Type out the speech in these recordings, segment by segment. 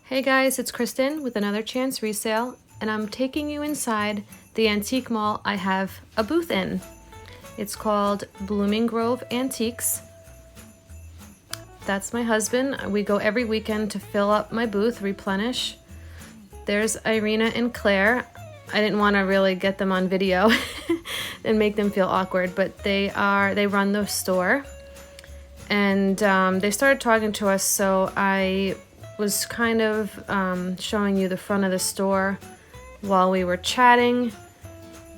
Hey guys, it's Kristen with another Chance Resale, and I'm taking you inside the antique mall I have a booth in. It's called Blooming Grove Antiques. That's my husband. We go every weekend to fill up my booth, replenish. There's Irina and Claire. I didn't want to really get them on video and make them feel awkward, but they run the store. And they started talking to us, so I was kind of showing you the front of the store while we were chatting.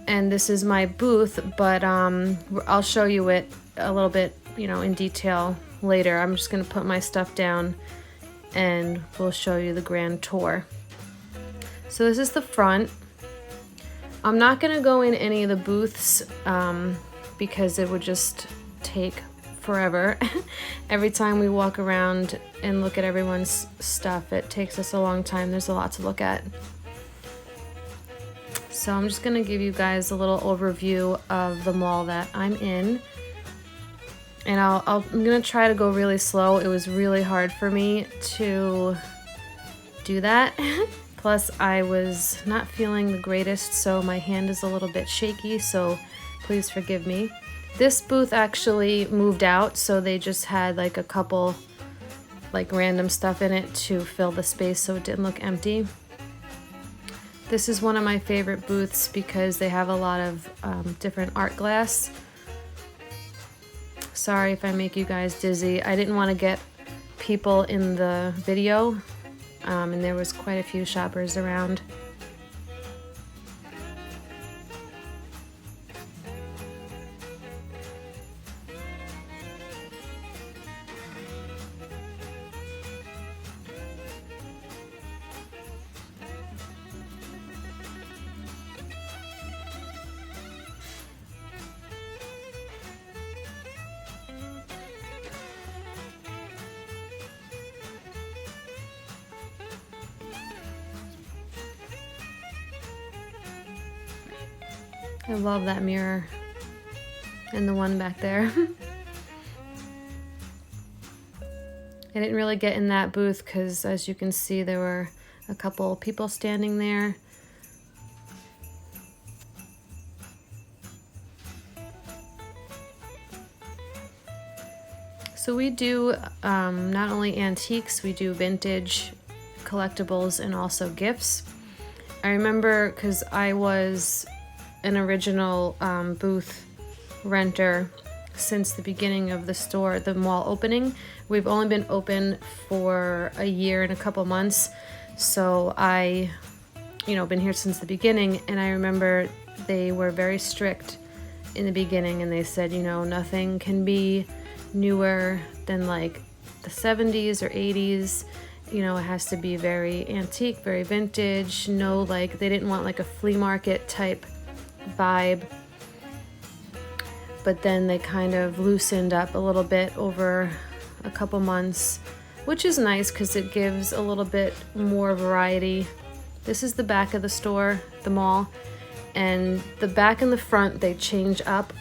And this is my booth, but I'll show you it a little bit, in detail later. I'm just gonna put my stuff down and we'll show you the grand tour. So this is the front. I'm not gonna go in any of the booths because it would just take forever. Every time we walk around and look at everyone's stuff, it takes us a long time. There's a lot to look at. So I'm just gonna give you guys a little overview of the mall that I'm in. And I'm gonna try to go really slow. It was really hard for me to do that. Plus I was not feeling the greatest, so my hand is a little bit shaky, so please forgive me. This booth actually moved out, so they just had like a couple random stuff in it to fill the space so it didn't look empty. This is one of my favorite booths because they have a lot of different art glass. Sorry if I make you guys dizzy. I didn't want to get people in the video, and there was quite a few shoppers around. I love that mirror and the one back there. I didn't really get in that booth because, as you can see, there were a couple people standing there. So we do not only antiques, we do vintage, collectibles, and also gifts. I remember because I was an original booth renter since the beginning of the store, the mall opening. We've only been open for a year and a couple months, so I been here since the beginning. And I remember they were very strict in the beginning, and they said nothing can be newer than like the 70s or 80s. It has to be very antique, very vintage. No, they didn't want like a flea market type vibe. But then they kind of loosened up a little bit over a couple months, which is nice because it gives a little bit more variety. This is the back of the store, the mall, and the back and the front, they change up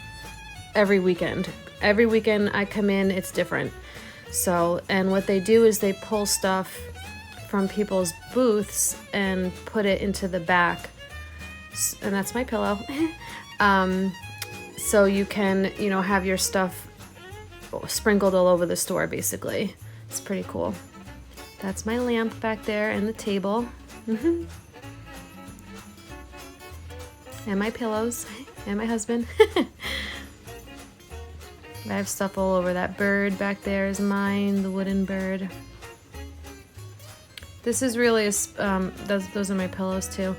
every weekend. Every weekend I come in, it's different. So, and what they do is they pull stuff from people's booths and put it into the back. And that's my pillow. So you can, have your stuff sprinkled all over the store, basically. It's pretty cool. That's my lamp back there and the table. And my pillows and my husband. I have stuff all over. That bird back there is mine, the wooden bird. This is really those are my pillows too.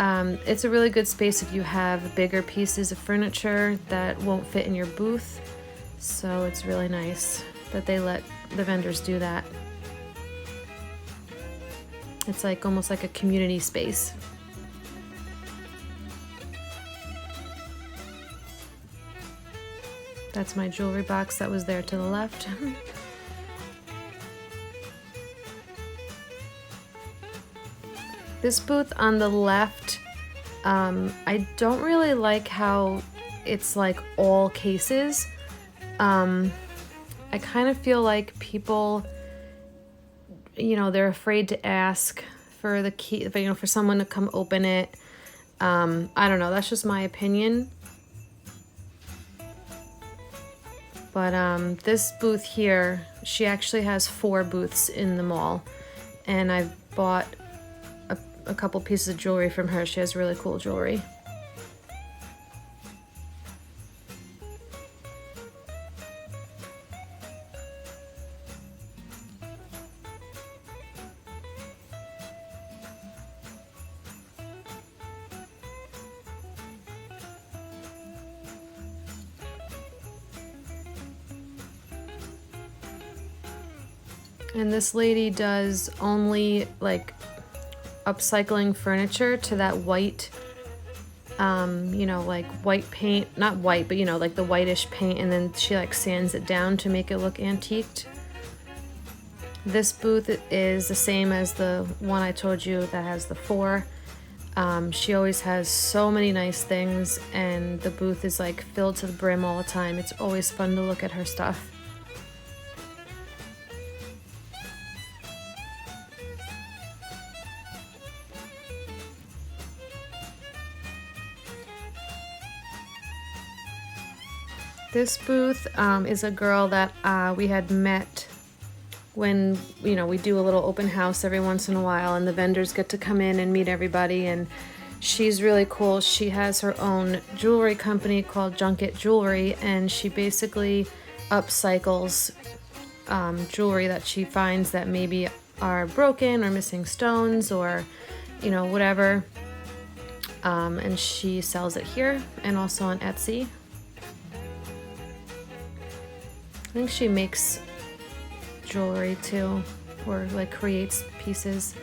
It's a really good space if you have bigger pieces of furniture that won't fit in your booth. So it's really nice that they let the vendors do that. It's like almost like a community space. That's my jewelry box that was there to the left. This booth on the left, I don't really like how it's like all cases. I kind of feel like people you know, they're afraid to ask for the key, you know, for someone to come open it. I don't know, that's just my opinion. But this booth here, she actually has 4 booths in the mall, and I bought a couple pieces of jewelry from her. She has really cool jewelry. And this lady does only like upcycling furniture to that white, you know, like white paint, not white, but you know, like the whitish paint, and then she like sands it down to make it look antiqued. This booth is the same as the one I told you that has the 4. She always has so many nice things, and the booth is like filled to the brim all the time. It's always fun to look at her stuff. This booth is a girl that we had met when, you know, we do a little open house every once in a while, and the vendors get to come in and meet everybody, and she's really cool. She has her own jewelry company called Junket Jewelry, and she basically upcycles jewelry that she finds that maybe are broken or missing stones or, you know, whatever. And she sells it here and also on Etsy. I think she makes jewelry too, or like creates pieces.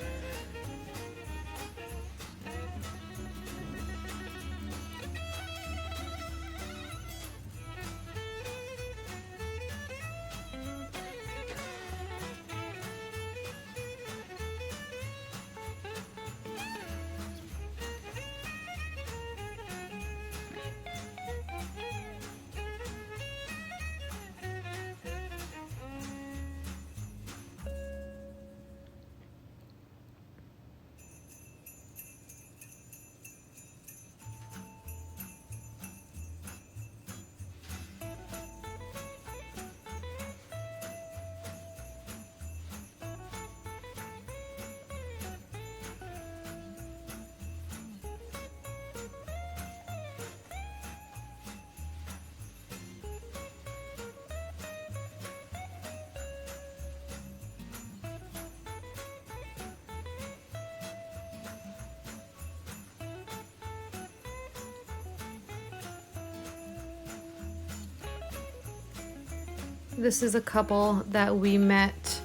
This is a couple that we met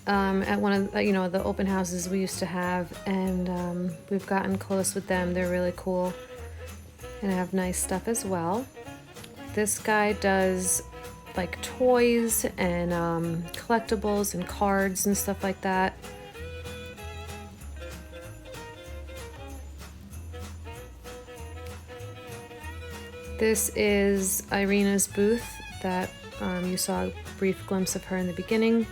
at one of you know, the open houses we used to have, and we've gotten close with them. They're really cool and have nice stuff as well. This guy does like toys and collectibles and cards and stuff like that. This is Irina's booth that you saw a brief glimpse of her in the beginning.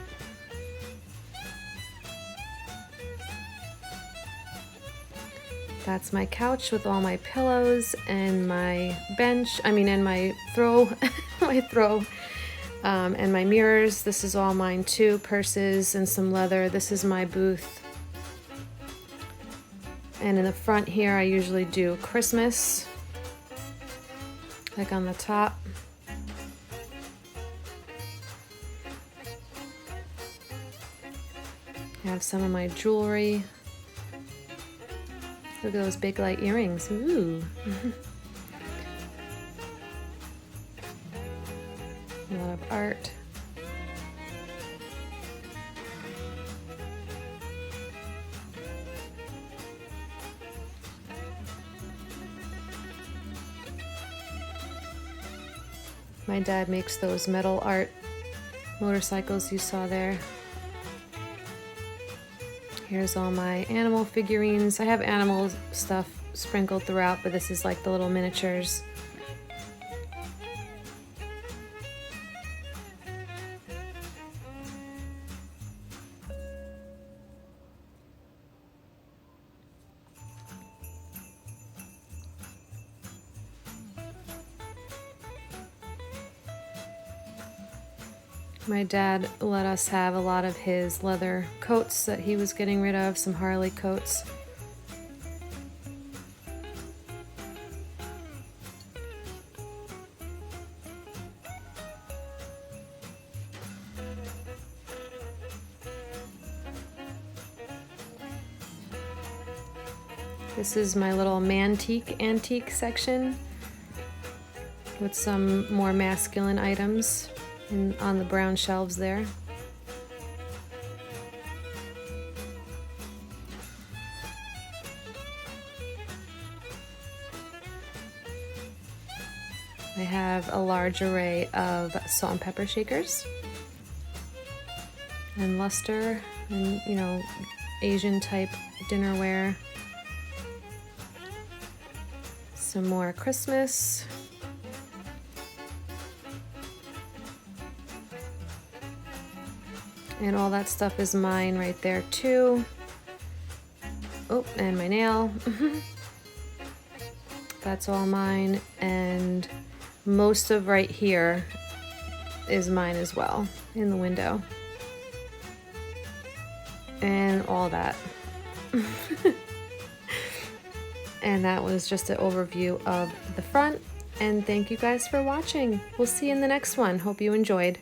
That's my couch with all my pillows and my bench, and my throw, and my mirrors. This is all mine too, purses and some leather. This is my booth. And in the front here, I usually do Christmas, like on the top. I have some of my jewelry. Look at those big light earrings. Ooh. A lot of art. My dad makes those metal art motorcycles you saw there. Here's all my animal figurines. I have animal stuff sprinkled throughout, but this is like the little miniatures. My dad let us have a lot of his leather coats that he was getting rid of, some Harley coats. This is my little antique section with some more masculine items on the brown shelves there. I have a large array of salt and pepper shakers and luster and, you know, Asian type dinnerware. Some more Christmas. And all that stuff is mine right there too. Oh, and my nail. That's all mine. And most of right here is mine as well in the window. And all that. And that was just an overview of the front. And thank you guys for watching. We'll see you in the next one. Hope you enjoyed.